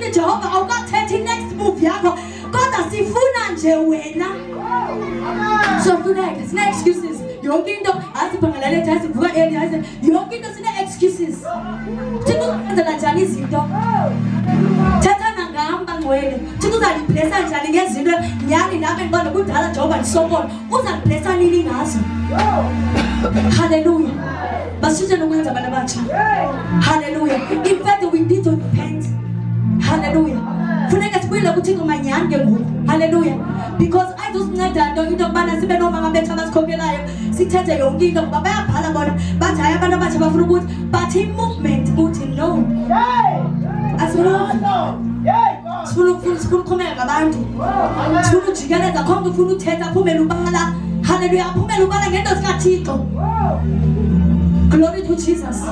ukuthi Jehova awukathethe next move yakho kodwa sifuna nje wena. So funeka sine excuses yonke into asibhangalale ethi sivuka early yonke into sine excuses. Thina ukwenza kanjani izinto? Thatha nangihamba ngwele. Thina uzaliblessa njani ngezinto nyani nami ngibona kudala Jehova ndisokola. Uzaliblessa nini ngazo? Hallelujah. Basisho nokwenza abantu abatsha. Hallelujah. In fact we need to repent. Hallelujah. Funeka sibuyele kuThixo manyani ke ngoku. Hallelujah. Because I just nceda into yokubana sibe nomama bethu abasikhokhelayo sithethe yonke into ngoba bayabhala bona bathi hayi abantu abatsha bafuna ukuthi but i-movement uthi no. Sifuna ukuqhubeka ngabantu. Sifuna ujikeleza konke ufuna uthetha aphumele ubala. Hallelujah. Aphumele ubala ngento zikaThixo. Glory to Jesus.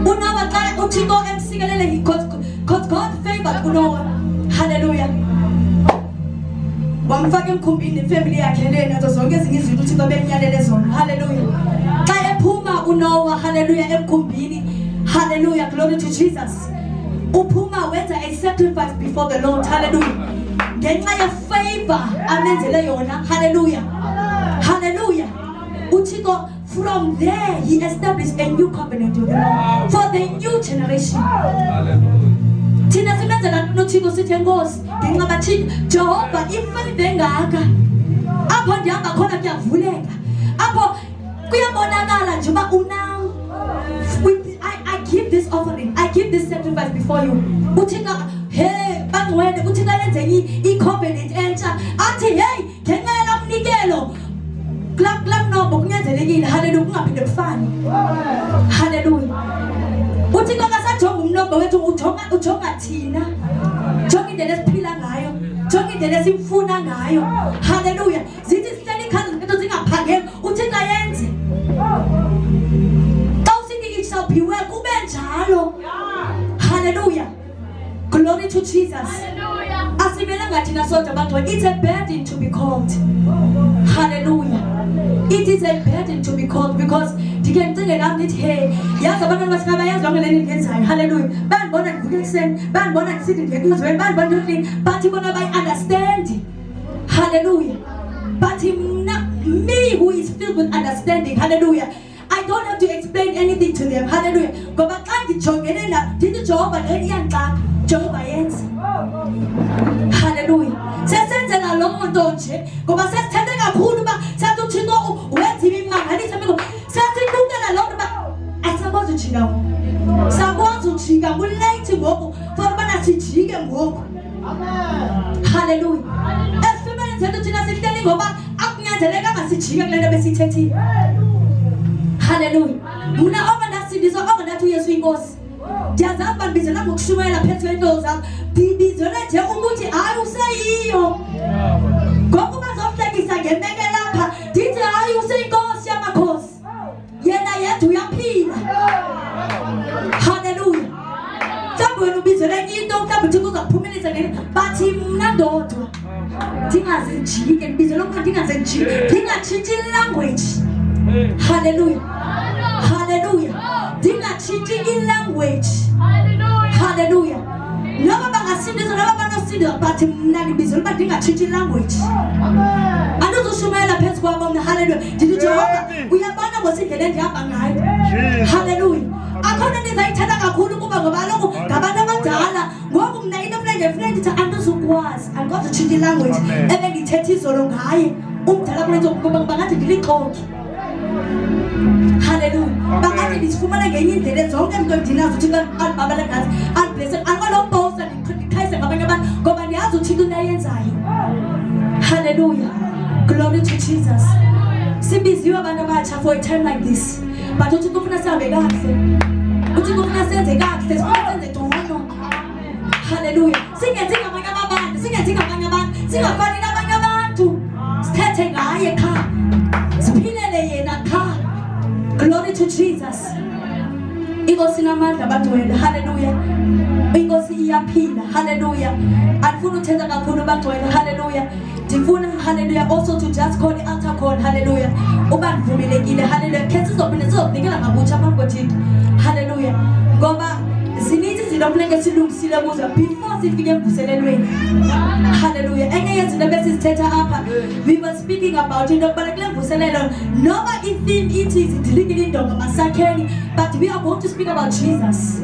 Unowa xa uThixo emsikelele because God favored Unowa. Hallelujah. Wamfaka emkhumbini ifamily yakhe lena nazo zonke ezinye izinto uThixo bemnyalele zona. Hallelujah. Xa ephuma Unowa, hallelujah, emkhumbini. Hallelujah. Glory to Jesus. Uphuma wenza a sacrifice before the Lord. Hallelujah. Ngenxa ye favor amenzele yona. Hallelujah. Hallelujah. uThixo from there he established a new covenant with the Lord for the new generation. Hallelujah. Thina simenzela noThixo sithi Nkosi ngenxa bathi Jehova ifavor engaka apho ndihamba khona kuyavuleka apho kuyabonakala nje uba unawo. I give this offering, I give this sacrifice before you. Uthixo hey bangwele uthixo yenze i-covenant entsha athi hey ngenxa yala mnikelo klap nobo kunyenzelekile. Hallelujah. Kungaphinde kufane. Hallelujah. Uthixo akasajonga umnobo wethu ujonga thina. Jonga indlela esiphila ngayo. Jonga indlela esimfuna ngayo. Hallelujah. Zithi sihleli ikhanda zethu zingaphangeli uthixo yenze. Xa usithi it shall be well kube njalo. Hallelujah. Glory to Jesus. Hallelujah. Asimelanga thina sodwa abantu. It's a burden to be called. Hallelujah. It is a burden to be called because you can think about it. Hey, yes, abantu bayazi lonke leli ngenzayo. Hallelujah. Bayabona ngivuka ekseni, bayabona ngisithi ngekuzweni, bayabona ukuthi bathi bona bayi understand. Hallelujah. But me who is filled with understanding. Hallelujah. I don't have to explain anything to them. Hallelujah. Ngoba xa ngijongene na ndithi Jehova leli iyanxaka. Jehova yenza. Hallelujah. Sesenzela lo muntu nje ngoba sesithende kakhulu uba sathi uThixo wenza imimangaliso miko sesibukela lo nto ba asakwazi ujika. Sakwazi ujika kulate ngoku for ubana sijike ngoku. Amen. Hallelujah. Esifumene zethu thina sihleli ngoba akunyanzeleka ngasijike kule nto besithethile. Hallelujah. Mna obanasindiswa obanathu uYesu inkosi. Ndiyazazi uba ndibizela ngokushumayela phezu kwento zam. Ndibizele nje ukuthi hayi useyiyo. Ngoku bazomhlekisa ngembeke lapha. Ndithi hayi useyinkosi yamakhosi. Yena yedwa uyaphila. Hallelujah. Mhlawumbi wena ubizele into mhlawumbi uthi uzakuphumelisa ngeni. Bathi mna ndodwa ndingazijike. Ndibizele ukuba ndingazijike. Ndingatshintshi language. Hallelujah. Hallelujah. Ndingatshintshi i-language. Hallelujah. Noba bangasindiswa noba banosindiswa but mna ndibizela uba ndingatshintshi i-language. Andizushumayela phezu kwabo mna. Hallelujah. Ndithi Jehova uyabona ngosindlela endihamba ngayo. Hallelujah. Akhona nto ndizayithetha kakhulu kuba ngoba kaloku ngabantu abadala ngoku mna into efuna ndithi andizukwazi andikwazi utshintsha i-language ebendithetha izolo ngaye umdala kulenzokuba bangathi ndilixoki. Hallelujah. Bangathi ndisifumana ngenye indlela zonke into ndinazo uThixo alibabala ngazo alblesse alwalombosa ndikhayise ngabanye abantu ngoba ndiyazi uThixo into ayenzayo. Hallelujah. Glory to Jesus. Sibiziwe abantu abatsha for a time like this but uThixo ufuna sihambe kahle. uThixo ufuna senze kahle sifuna senze ngcono. Hallelujah. Singenzi ngabanye abantu singafani nabanye abantu sithethe ngaye kha siphilele yena kha. Glory to Jesus. Inkosi namandla bagcwele. Hallelujah. Inkosi iyaphila. Hallelujah. Andifuna uthetha kakhulu bagcwele. Hallelujah. Ndifuna hallelujah also to just call the altar call. Hallelujah. Uba ndivumelekile. Hallelujah. Ke sizophinde sizokunikela ngabutsha phambi koThixo. Hallelujah. Ngoba zininzi izinto kufuneka silungisile kuzo before sifike emvuselelweni. Hallelujah. Enye yezinto besizithetha apha, we were speaking about into yokubana kule mvuselelo noba i-theme ithi zidilingile indonga masakheni, but we are going to speak about Jesus.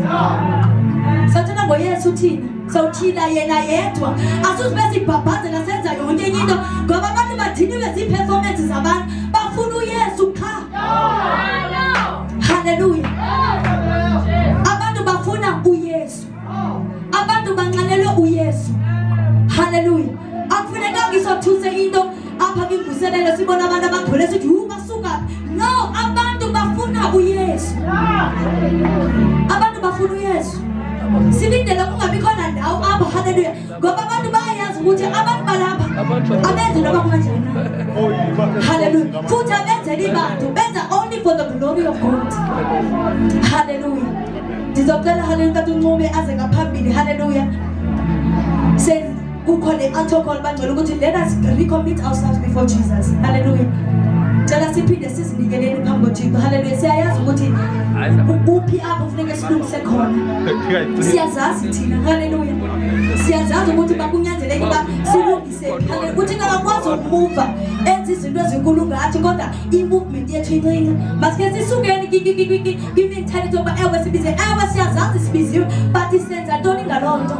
Sathana ngoYesu thina sawuthina yena yedwa, asuzibe sibhabhazela senza yonke enye into ngoba abantu badiniwe zii-performance zabantu bafuna uYesu qha. Hallelujah. Abantu bafuna uYesu, abantu banqalelwe uYesu. Hallelujah. Akufunekanga isothuse into apha kwimvuselelo sibona abantu abagcwele sithi basuka. No, abantu bafuna uYesu. Abantu bafuna uYesu. Silindele kungabi khona ndawo apha. Hallelujah. Ngoba abantu bayazi ukuthi abantu balapha abenze noba kunganjani. Hallelujah. Futhi abenzeli bantu benza only for the glory of God. Hallelujah. Ndizocela hallelujah kathi uNcube aze ngaphambili. Hallelujah. Says kukho le altar call bangcwele ukuthi let us recommit ourselves before Jesus. Hallelujah. Cela siphinde sizibikeleni phambi koThixo. Hallelujah. Siyayazi ukuthi uphi apho kufuneka silungise khona. Siyazazi thina. Hallelujah. Siyazazi ukuthi bakunyanzeleke ba silungise. Hallelujah. Ukuthi ngakwazi ukumuva enza izinto ezinkulu ngathi kodwa i-movement yethu incinci. Masike sisukeni ki-mentality yokuba ewe sibize, ewe siyazazi sibiziwe, but senza ntoni ngaloo nto?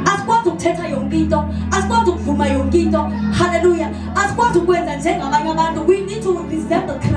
Asikwazi ukuthetha yonke into, asikwazi ukuvuma yonke into. Hallelujah. Asikwazi ukwenza njengabanye abantu. We need to resemble Christ.